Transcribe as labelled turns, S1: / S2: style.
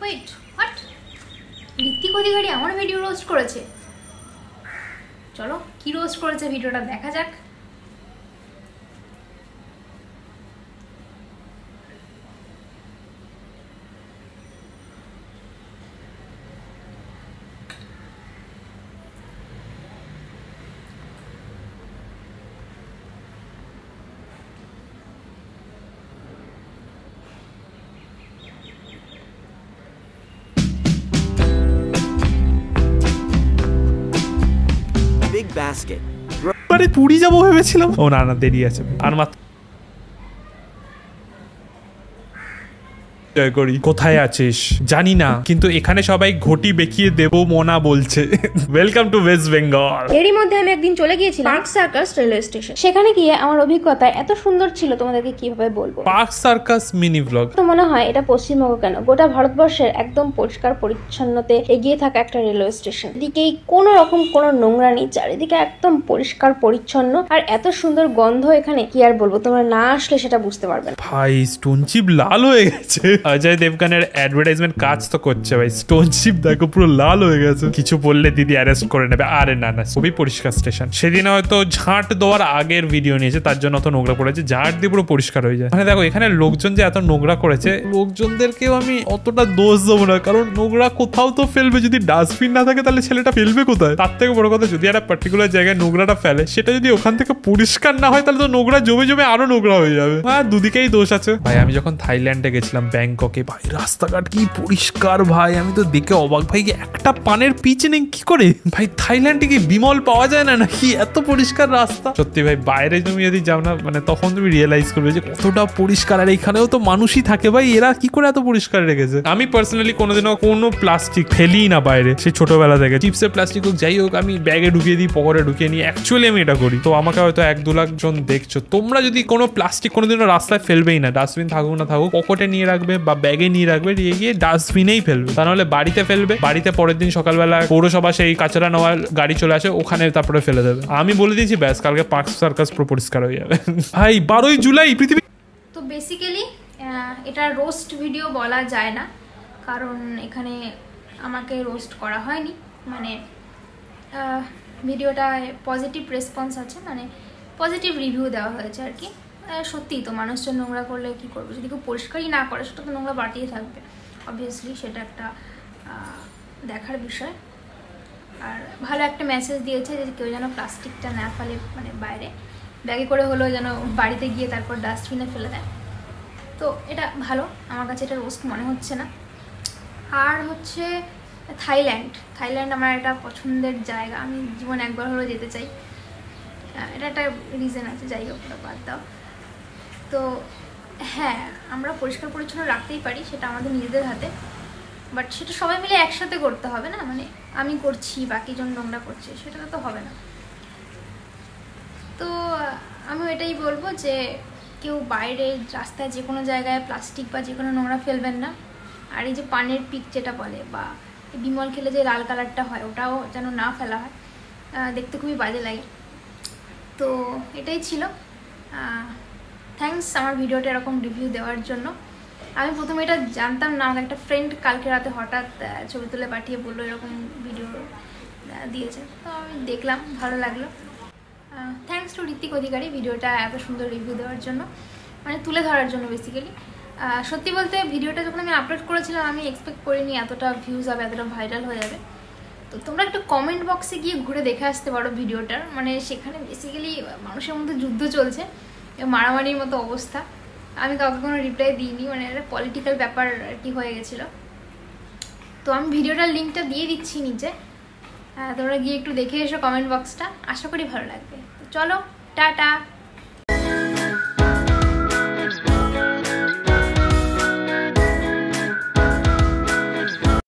S1: Wait, what? Hrithik অধিকারী আমার video roast করেছে? চলো কি রোস্ট করেছে ভিডিওটা দেখা যাক।
S2: Big basket.
S3: আরে পুরী যাবো ভেবেছিলাম। ও না না, দেরি আছে আর মাত্র। জয় করি, কোথায় আছিস জানি না, কিন্তু এখানে সবাই ঘটি বেঁকিয়ে দেবো মোনা বলছে। Welcome to West Bengal.
S4: এরই মধ্যে আমি একদিন চলে গিয়েছিলাম পার্ক সার্কাস রেলওয়ে স্টেশন। সেখানে গিয়ে আমার অভিজ্ঞতা এত সুন্দর ছিল, তোমাদেরকে কিভাবে বলবো।
S3: Park circus mini blog.
S4: তো মনে হয় এটা পশ্চিমবঙ্গ কেন, গোটা ভারতবর্ষের একদম পরিষ্কার পরিচ্ছন্নতে এগিয়ে থাকা একটা রেলওয়ে স্টেশন। এদিকেই কোনো রকম কোনো নোংরা নেই, চারিদিকে একদম পরিষ্কার পরিচ্ছন্ন, আর এত সুন্দর গন্ধ এখানে কি আর বলবো, তোমরা না আসলে সেটা বুঝতে পারবে না।
S3: ভাই স্টোনচিপ লাল হয়ে গেছে। অজয় দেবগানের অ্যাডভার্টাইজমেন্ট কাজ তো করছে ভাই, স্টোনচিপ দেখো পুরো লাল হয়ে গেছে। কিছু বললে দিদি অ্যারেস্ট করে নেবে। আরে না না, খুবই পরিষ্কার স্টেশন। সেদিন হয়তো ঝাঁট দেওয়ার আগের ভিডিও নিয়েছে, তার জন্য অত নোংরা পড়েছে। ঝাঁট দিয়ে পুরো পরিষ্কার হয়ে যায়। মানে দেখো এখানে লোকজন যে এত নোংরা করেছে, লোকজনদেরকেও আমি অতটা দোষ দেবো না, কারণ নোংরা কোথাও তো ফেলবে। যদি ডাস্টবিন না থাকে তাহলে ছেলেটা ফেলবে কোথায়? তার থেকে বড় কথা, যদি একটা পার্টিকুলার জায়গায় নোংরাটা ফেলে, সেটা যদি ওখান থেকে পরিষ্কার না হয়, তাহলে তো নোংরা জমে জমে আরো নোংরা হয়ে যাবে। হ্যাঁ, দুদিকেই দোষ আছে ভাই। আমি যখন থাইল্যান্ডে গেছিলাম, ব্যাংককে, ভাই রাস্তাঘাট কি পরিষ্কার ভাই, আমি তো দেখে অবাক। ভাই একটা পানের পিচ নেই কি করে? ভাই থাইল্যান্ডে কি বিমল পাওয়া যায় না নাকি? এত পরিষ্কার রাস্তা। সত্যি ভাই, বাইরে তুমি যদি যাও না, মানে তখন তুমি রিয়েলাইজ করবে যে কতটা পরিষ্কার। আর এখানেও তো মানুষই থাকে ভাই, এরা কি করে এত পরিষ্কার রেখেছে? আমি পার্সোনালি কোনোদিনও কোনো প্লাস্টিক ফেলি না বাইরে, সেই ছোটবেলা থেকে। চিপসের প্লাস্টিক হোক যাই হোক, আমি ব্যাগে ঢুকিয়ে দিই, পকেটে ঢুকিয়ে নিই। অ্যাকচুয়ালি আমি এটা করি। তো আমাকে হয়তো 1-2 লাখ জন দেখছো। তোমরা যদি কোনো প্লাস্টিক কোনোদিনও রাস্তায় ফেলবেই না, ডাস্টবিন থাকুক না থাকুক, পকেটে নিয়ে রাখবে বা ব্যাগে নিয়ে রাখবে, নিয়ে গিয়ে ডাস্টবিনেই ফেলবে। তা নাহলে বাড়িতে ফেলবে, বাড়িতে পরের দিন সকালবেলা পৌরসভা সেই কাঁচরা নেওয়ার গাড়ি চলে আসে, ওখানে তারপরে ফেলে দেবে। আমি বলে দিয়েছি, ব্যাস কালকে পার্ক সার্কাস পুরো পরিষ্কার হয়ে যাবে। ভাই 12ই জুলাই পৃথিবী।
S1: তো বেসিক্যালি এটা রোস্ট ভিডিও বলা যায় না, কারণ এখানে আমাকে রোস্ট করা হয়নি। মানে ভিডিওটা পজিটিভ রেসপন্স আছে, মানে পজিটিভ রিভিউ দেওয়া হয়েছে আর কি। সত্যিই তো মানুষজন নোংরা করলে কী করবে? যদি কেউ পরিষ্কারই না করে, সেটা তো নোংরা বাড়তেই থাকবে। অবভিয়াসলি সেটা একটা দেখার বিষয়। আর ভালো একটা মেসেজ দিয়েছে যে কেউ যেন প্লাস্টিকটা না ফেলে, মানে বাইরে ব্যাগে করে হলেও যেন বাড়িতে গিয়ে তারপর ডাস্টবিনে ফেলে দেয়। তো এটা ভালো, আমার কাছে এটা রোস্ট মনে হচ্ছে না। আর হচ্ছে থাইল্যান্ড আমার একটা পছন্দের জায়গা, আমি জীবনে একবার হলেও যেতে চাই। এটা একটা রিজন আছে, যাই হোক ওটা বাদ দাও। তো হ্যাঁ, আমরা পরিষ্কার পরিচ্ছন্ন রাখতেই পারি, সেটা আমাদের নিজেদের হাতে। বাট সেটা সবাই মিলে একসাথে করতে হবে না, মানে আমি করছি বাকিজন নোংরা করছে, সেটা তো হবে না। তো আমি এটাই বলবো যে কেউ বাইরে রাস্তায় যে কোনো জায়গায় প্লাস্টিক বা যে কোনো নোংরা ফেলবেন না। আর এই যে পানের পিক যেটা বলে, বা বিমল খেলে যে লাল কালারটা হয়, ওটাও যেন না ফেলা হয়, দেখতে খুবই বাজে লাগে। তো এটাই ছিল। থ্যাঙ্কস আমার ভিডিওটা এরকম রিভিউ দেওয়ার জন্য। আমি প্রথমে এটা জানতাম না, আমার একটা ফ্রেন্ড কালকে রাতে হঠাৎ ছবি তুলে পাঠিয়ে বললো এরকম ভিডিও দিয়েছে, তো আমি দেখলাম, ভালো লাগলো। থ্যাঙ্কস টু ঋত্বিক অধিকারী ভিডিওটা এত সুন্দর রিভিউ দেওয়ার জন্য, মানে তুলে ধরার জন্য বেসিক্যালি। সত্যি বলতে ভিডিওটা যখন আমি আপলোড করেছিলাম, আমি এক্সপেক্ট করিনি এতটা ভিউজ হবে, এতটা ভাইরাল হয়ে যাবে। তো তোমরা একটু কমেন্ট বক্সে গিয়ে ঘুরে দেখে আসতে পারো ভিডিওটার, মানে সেখানে বেসিক্যালি মানুষের মধ্যে যুদ্ধ চলছে, মারামারির মতো অবস্থা। আমি কাউকে কোনো রিপ্লাই দিইনি, মানে একটা পলিটিক্যাল ব্যাপার আর কি হয়ে গেছিলো। তো আমি ভিডিওটার লিঙ্কটা দিয়ে দিচ্ছি নিচে, তোমরা গিয়ে একটু দেখে এসো কমেন্ট বক্সটা, আশা করি ভালো লাগবে। তো চলো, টাটা।